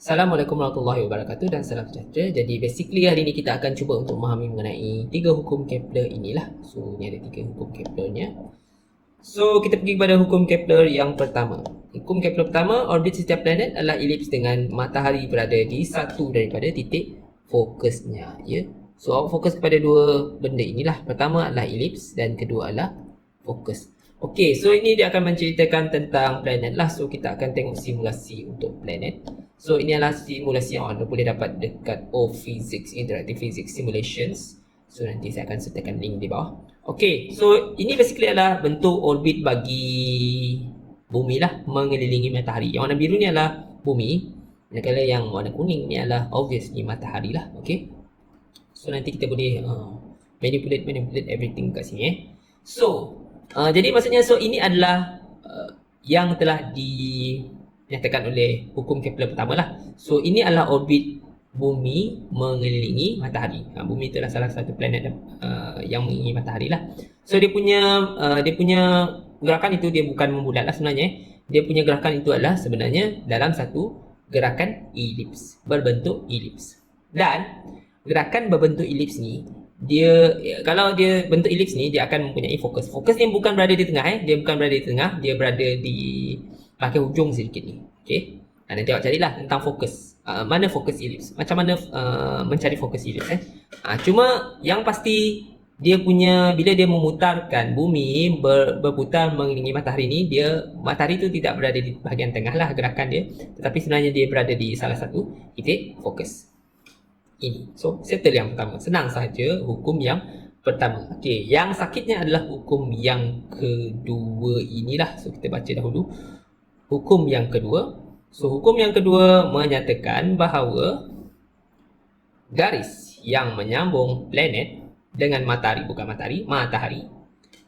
Assalamualaikum warahmatullahi wabarakatuh dan salam sejahtera. Jadi basically hari ini kita akan cuba untuk memahami mengenai 3 hukum Kepler inilah. So ni ada 3 hukum Keplernya. So kita pergi kepada hukum Kepler yang pertama. Hukum Kepler pertama, orbit setiap planet adalah elips dengan matahari berada di satu daripada titik fokusnya, ya. So awak fokus kepada dua benda inilah. Pertama adalah elips dan kedua adalah fokus. Okey, so ini dia akan menceritakan tentang planet lah. So kita akan tengok simulasi untuk planet. So ini adalah simulasi yang anda boleh dapat dekat O-Physics, Interactive Physics Simulations. So nanti saya akan sertakan link di bawah. Okey, so ini basically adalah bentuk orbit bagi bumi lah, mengelilingi matahari. Yang warna biru ni adalah bumi, manakala yang warna kuning ni adalah obviously matahari lah. Okey, so nanti kita boleh manipulate everything kat sini. So jadi maksudnya, so ini adalah yang telah dinyatakan oleh hukum Kepler pertama lah. So ini adalah orbit bumi mengelilingi matahari. Bumi itu adalah salah satu planet yang mengelilingi matahari lah. So dia punya gerakan itu dia bukan membulat lah sebenarnya. Dia punya gerakan itu adalah sebenarnya dalam satu gerakan elips, berbentuk elips. Dan gerakan berbentuk elips ni, kalau dia bentuk elips ni, dia akan mempunyai fokus. Fokus ni bukan berada di tengah, dia bukan berada di tengah, dia berada di bahagian hujung sedikit ni. Okey. Nanti awak carilah tentang fokus. Mana fokus elips? Macam mana mencari fokus elips cuma yang pasti dia punya, bila dia memutarkan bumi berputar mengelilingi matahari ni, matahari tu tidak berada di bahagian tengah lah gerakan dia, tetapi sebenarnya dia berada di salah satu titik fokus ini. So settle yang pertama, senang saja hukum yang pertama. Okey, yang sakitnya adalah hukum yang kedua inilah. So kita baca dahulu hukum yang kedua. So hukum yang kedua menyatakan bahawa garis yang menyambung planet dengan matahari, bukan matahari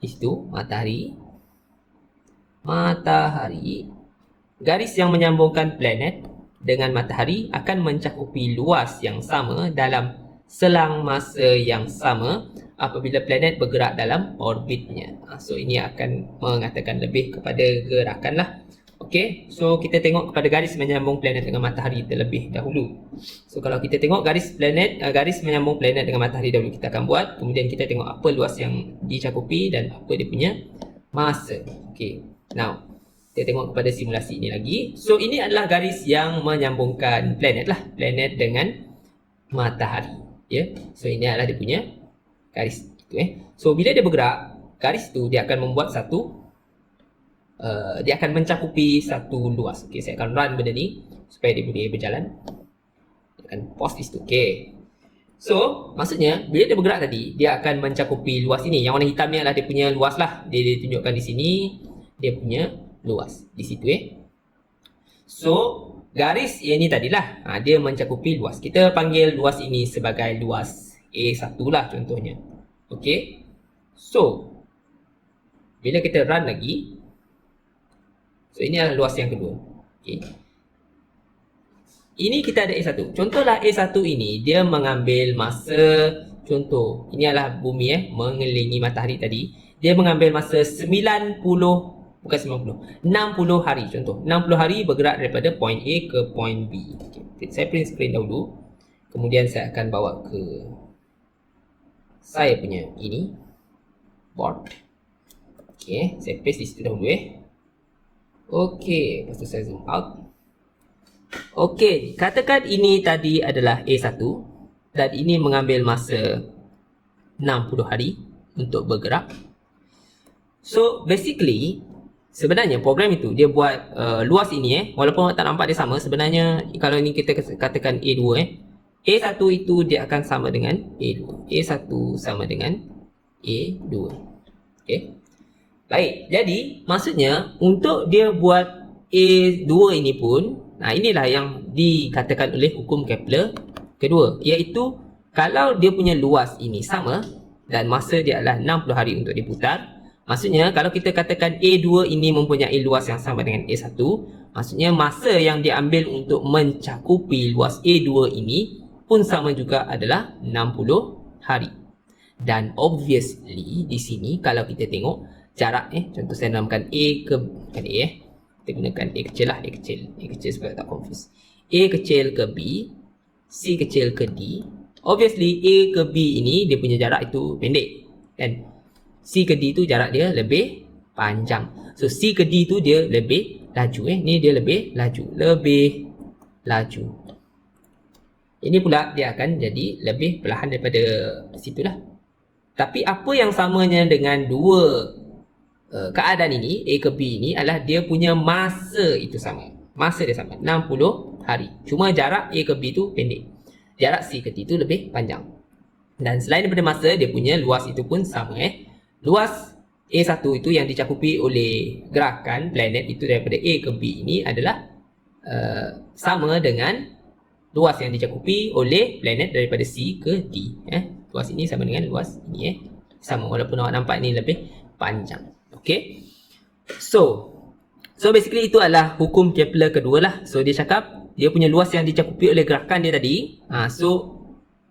itu matahari, garis yang menyambungkan planet dengan matahari akan mencakupi luas yang sama dalam selang masa yang sama apabila planet bergerak dalam orbitnya. So ini akan mengatakan lebih kepada gerakan lah. Okey, so kita tengok kepada garis menyambung planet dengan matahari terlebih dahulu. So kalau kita tengok garis menyambung planet dengan matahari dahulu kita akan buat, kemudian kita tengok apa luas yang dicakupi dan apa dia punya masa. Okey, now kita tengok kepada simulasi ini lagi. So ini adalah garis yang menyambungkan planet lah, planet dengan matahari, ya. So ini adalah dia punya garis itu. So bila dia bergerak, garis itu dia akan membuat dia akan mencakupi satu luas. Okey, saya akan run benda ni supaya dia boleh berjalan. Saya akan pause di situ. Okey. So, maksudnya bila dia bergerak tadi, dia akan mencakupi luas ini. Yang warna hitam ni adalah dia punya luas lah. Dia tunjukkan di sini dia punya luas di situ. So, garis ini tadilah dia mencakupi luas. Kita panggil luas ini sebagai luas A1 lah contohnya. Okey. So, bila kita run lagi, so ini adalah luas yang kedua. Okey. Ini kita ada A1. Contohlah A1 ini dia mengambil masa, contoh ini adalah bumi mengelilingi matahari tadi. Dia mengambil masa 60 hari contoh. 60 hari bergerak daripada point A ke point B. Okay. Saya print screen dahulu. Kemudian saya akan bawa ke saya punya ini board. Okey, saya paste di situ dahulu Okey, lepas tu saya zoom out. Okey, katakan ini tadi adalah A1 dan ini mengambil masa 60 hari untuk bergerak. So basically sebenarnya program itu dia buat luas ini walaupun tak nampak dia sama, sebenarnya kalau ini kita katakan A2 A1 itu dia akan sama dengan A2. A1 sama dengan A2. Okey. Baik, jadi maksudnya untuk dia buat A2 ini pun, inilah yang dikatakan oleh hukum Kepler kedua, iaitu kalau dia punya luas ini sama dan masa dia adalah 60 hari untuk diputar, maksudnya kalau kita katakan A2 ini mempunyai luas yang sama dengan A1, maksudnya masa yang diambil untuk mencakupi luas A2 ini pun sama juga adalah 60 hari. Dan obviously di sini kalau kita tengok jarak contoh saya namakan A ke bukan A kita gunakan A kecil lah, A kecil supaya tak confuse. A kecil ke B, C kecil ke D. Obviously A ke B ini dia punya jarak itu pendek kan. C ke D tu jarak dia lebih panjang. So C ke D tu dia lebih laju ni dia lebih laju. Ini pula dia akan jadi lebih perlahan daripada situ lah. Tapi apa yang samanya dengan dua keadaan ini, A ke B ini adalah dia punya masa itu sama. Masa dia sama, 60 hari. Cuma jarak A ke B tu pendek. Jarak C ke D tu lebih panjang. Dan selain daripada masa, dia punya luas itu pun sama Luas A1 itu yang dicakupi oleh gerakan planet itu daripada A ke B ini adalah sama dengan luas yang dicakupi oleh planet daripada C ke D. Luas ini sama dengan luas ini sama, walaupun awak nampak ni lebih panjang. Okay. So basically itu adalah hukum Kepler kedua lah. So dia cakap dia punya luas yang dicakupi oleh gerakan dia tadi. So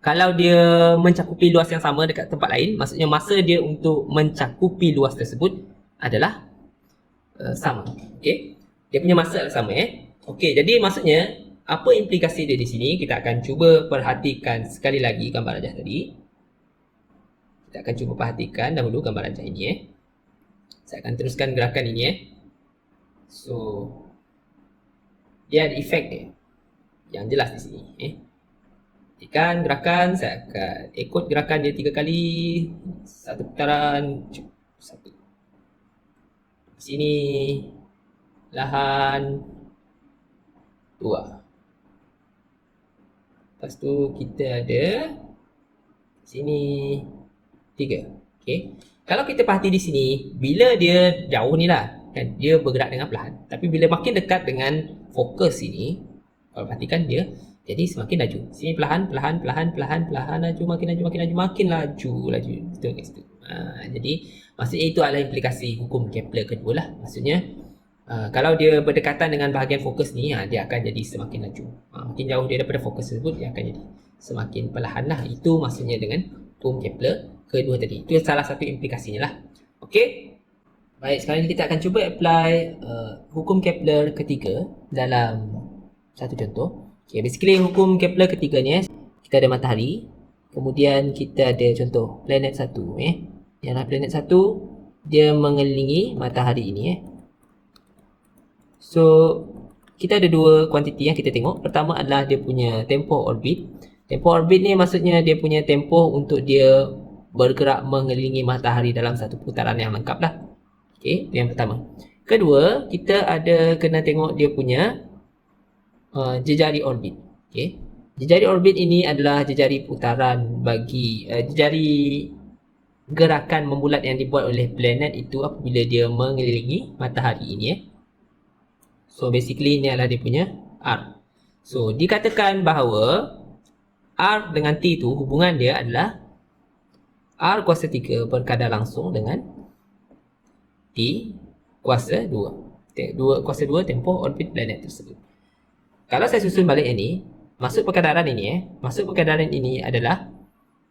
kalau dia mencakupi luas yang sama dekat tempat lain, maksudnya masa dia untuk mencakupi luas tersebut adalah sama. Okay. Dia punya masa adalah sama Okay, jadi maksudnya apa implikasi dia di sini? Kita akan cuba perhatikan sekali lagi gambar rajah tadi. Kita akan cuba perhatikan dahulu gambar rajah ini Saya akan teruskan gerakan ini So dia ada efek dia yang jelas di sini Tekan gerakan, saya akan ikut gerakan dia 3 kali. Satu putaran, satu. Di sini lahan 2. Lepas tu kita ada sini 3. Okay. Kalau kita perhati di sini, bila dia jauh ni lah, kan, dia bergerak dengan perlahan. Tapi bila makin dekat dengan fokus ini, kalau perhatikan dia jadi semakin laju. Sini perlahan laju, makin laju. Betul ke situ? Jadi maksudnya itu adalah implikasi hukum Kepler kedua lah. Maksudnya kalau dia berdekatan dengan bahagian fokus ni, dia akan jadi semakin laju. Makin jauh dia daripada fokus tersebut, dia akan jadi semakin perlahan lah. Itu maksudnya dengan hukum Kepler kedua tadi. Itu salah satu implikasinya lah. Okay. Baik, sekarang kita akan cuba apply hukum Kepler ketiga dalam satu contoh. Okay, basically hukum Kepler ketiga ni kita ada matahari. Kemudian kita ada contoh planet 1 Yang planet 1 dia mengelilingi matahari ini So kita ada dua kuantiti yang kita tengok. Pertama adalah dia punya tempoh orbit. Tempoh orbit ni maksudnya dia punya tempoh untuk dia bergerak mengelilingi matahari dalam satu putaran yang lengkap lah. Okay, itu yang pertama. Kedua, kita ada kena tengok dia punya jejari orbit. Okay. Jejari orbit ini adalah jejari putaran bagi jejari gerakan membulat yang dibuat oleh planet itu apabila dia mengelilingi matahari ini So basically ini adalah dia punya R. So dikatakan bahawa R dengan T itu hubungan dia adalah R kuasa 3 berkadar langsung dengan T kuasa 2. Kuasa 2 tempoh orbit planet tersebut. Kalau saya susun balik ini, maksud perkadaran ini adalah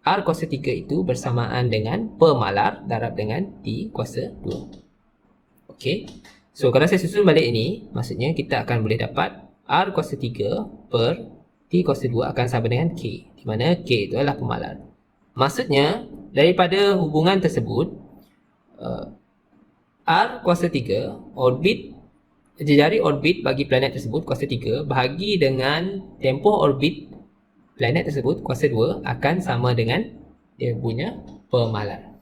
R kuasa 3 itu bersamaan dengan per malar darab dengan T kuasa 2. Okey. So kalau saya susun balik ini, maksudnya kita akan boleh dapat R kuasa 3 per T kuasa 2 akan sama dengan K, di mana K itu adalah pemalar. Maksudnya daripada hubungan tersebut, R kuasa 3 jejari orbit bagi planet tersebut kuasa 3 bahagi dengan tempoh orbit planet tersebut kuasa 2 akan sama dengan dia punya pemalar.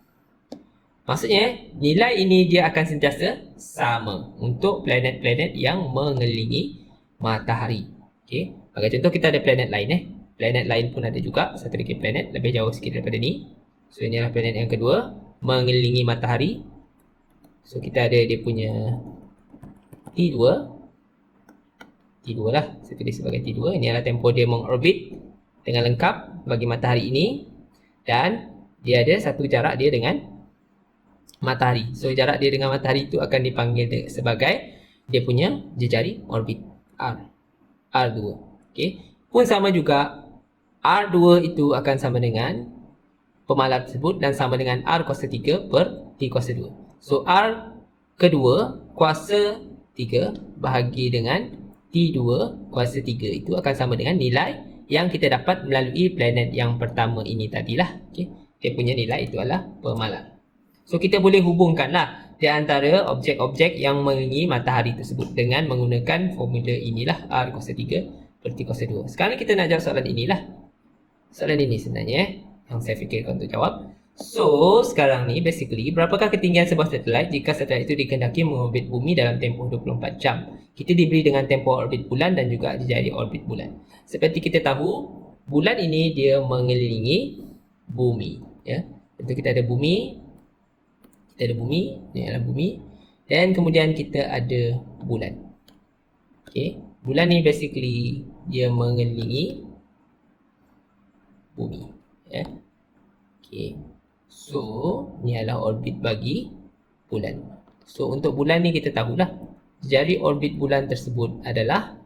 Maksudnya nilai ini dia akan sentiasa sama untuk planet-planet yang mengelilingi matahari. Okey, bagi contoh kita ada planet lain Planet lain pun ada juga, satu lagi planet lebih jauh sikit daripada ni. So ini adalah planet yang kedua mengelilingi matahari. So kita ada dia punya T2 lah, saya tulis sebagai T2. Ini adalah tempoh dia mengorbit dengan lengkap bagi matahari ini. Dan dia ada satu jarak dia dengan matahari. So jarak dia dengan matahari itu akan dipanggil sebagai dia punya jejari orbit R2. Okay. Pun sama juga R2 itu akan sama dengan pemalar tersebut dan sama dengan R kuasa 3 per T kuasa 2. So R kedua kuasa 3 bahagi dengan T2 kuasa 3 itu akan sama dengan nilai yang kita dapat melalui planet yang pertama ini tadilah. Okay. Dia punya nilai itu adalah pemalar. So kita boleh hubungkanlah di antara objek-objek yang mengelilingi matahari tersebut dengan menggunakan formula inilah R kuasa 3 per T kuasa 2. Sekarang kita nak jawab soalan inilah. Soalan ini sebenarnya yang saya fikirkan untuk jawab. So, sekarang ni basically, berapakah ketinggian sebuah satelit jika satelit itu dikehendaki mengorbit bumi dalam tempoh 24 jam? Kita diberi dengan tempoh orbit bulan dan juga jari orbit bulan. Seperti kita tahu, bulan ini dia mengelilingi bumi. Ya. Tentu kita ada bumi, ini adalah bumi, dan kemudian kita ada bulan. Okay. Bulan ni basically, dia mengelilingi bumi. Ya. Okay. So, ni adalah orbit bagi bulan. So, untuk bulan ni kita tahulah jari orbit bulan tersebut adalah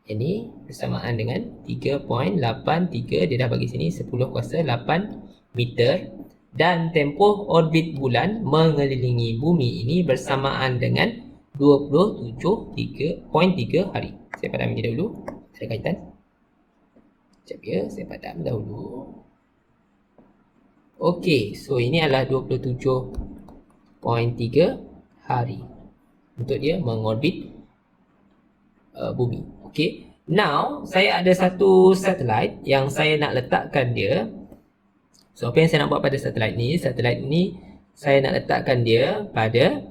ini bersamaan dengan 3.83. Dia dah bagi sini 10 kuasa 8 meter. Dan tempoh orbit bulan mengelilingi bumi ini bersamaan dengan 27.3 hari. Saya padam ini dahulu. Ada kaitan? Sekejap ya, saya padam dahulu. Okey, so ini adalah 27.3 hari untuk dia mengorbit bumi. Okey, now saya ada satu satelit yang saya nak letakkan dia. So apa yang saya nak buat pada satelit ni? Satelit ni saya nak letakkan dia pada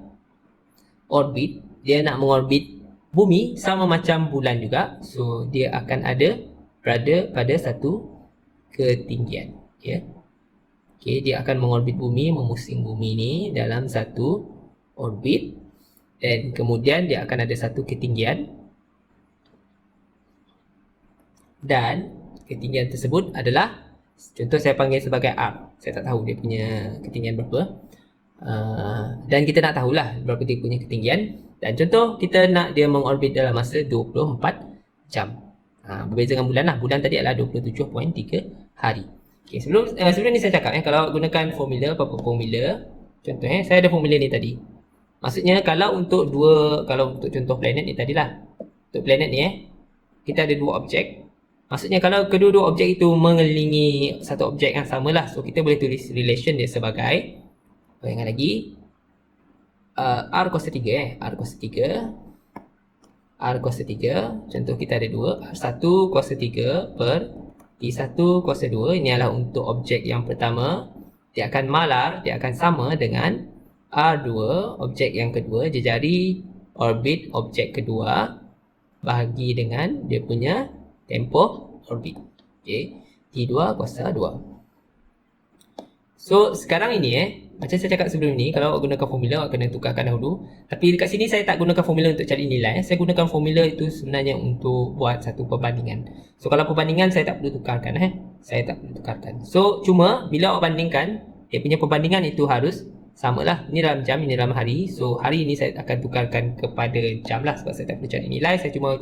orbit. Dia nak mengorbit bumi sama macam bulan juga. So dia akan berada pada satu ketinggian. Ya. Okay, dia akan mengorbit bumi, memusing bumi ni dalam satu orbit. Dan kemudian dia akan ada satu ketinggian. Dan ketinggian tersebut adalah, contoh saya panggil sebagai R. Saya tak tahu dia punya ketinggian berapa. Dan kita nak tahulah berapa dia punya ketinggian. Dan contoh kita nak dia mengorbit dalam masa 24 jam. Berbeza dengan bulan lah. Bulan tadi adalah 27.3 hari. Okay, sebelum ni saya cakap kalau gunakan formula, apa-apa formula. Contoh saya ada formula ni tadi. Maksudnya kalau untuk contoh planet ni tadilah. Untuk planet ni kita ada dua objek. Maksudnya kalau kedua-dua objek itu mengelilingi satu objek yang samalah. So kita boleh tulis relation dia sebagai, ingat lagi, R kuasa 3 R kuasa 3. R kuasa 3. Contoh kita ada dua. R1 kuasa 3 per T1 kuasa 2. Ini adalah untuk objek yang pertama. Dia akan malar, dia akan sama dengan R2 objek yang kedua, jejari orbit objek kedua bahagi dengan dia punya tempoh orbit. Okay. T2 kuasa 2. So sekarang ini macam saya cakap sebelum ni, kalau awak gunakan formula awak kena tukarkan dahulu. Tapi dekat sini saya tak gunakan formula untuk cari nilai. Saya gunakan formula itu sebenarnya untuk buat satu perbandingan. So kalau perbandingan saya tak perlu tukarkan Saya tak perlu tukarkan. So cuma bila awak bandingkan, dia punya perbandingan itu harus samalah. Ini dalam jam, ini dalam hari. So hari ini saya akan tukarkan kepada jam lah, sebab saya tak perlu cari nilai. Saya cuma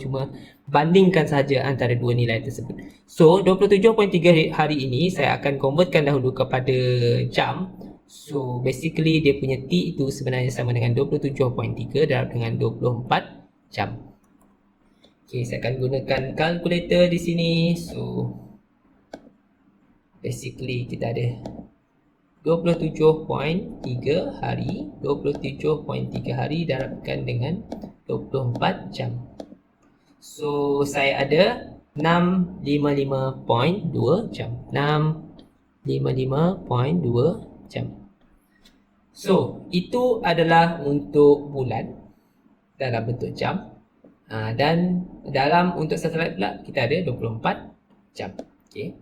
bandingkan saja antara dua nilai tersebut. So 27.3 hari ini saya akan convertkan dahulu kepada jam. So basically dia punya T itu sebenarnya sama dengan 27.3 darab dengan 24 jam. Okay, saya akan gunakan kalkulator di sini. So basically kita ada 27.3 hari. 27.3 hari darabkan dengan 24 jam. So saya ada 655.2 jam. 655.2 jam. So itu adalah untuk bulan dalam bentuk jam. Dan untuk satelit pula kita ada 24 jam. Okay.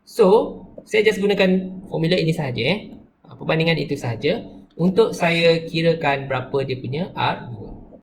So saya just gunakan formula ini sahaja. Perbandingan itu sahaja untuk saya kirakan berapa dia punya R2.